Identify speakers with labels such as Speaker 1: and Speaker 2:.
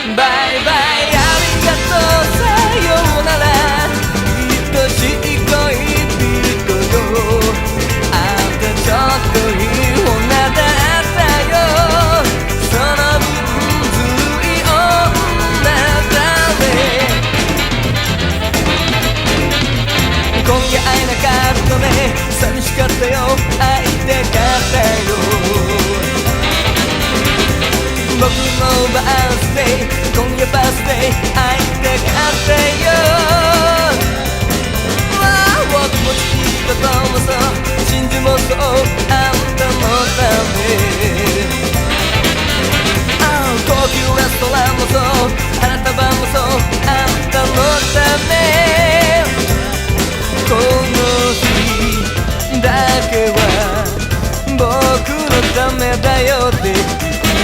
Speaker 1: バイバイありがとうさようなら愛しい恋人よあんたちょっといい女だったよその分ずるい女だね今夜会えなかったね寂しかったよ会いたかったよ僕のバースデー今夜バースデー会いたかったよ僕も月とともそう真珠もそうあんたのため高級レストランもそう花束もそうあんたのためこの日だけは僕のためだよって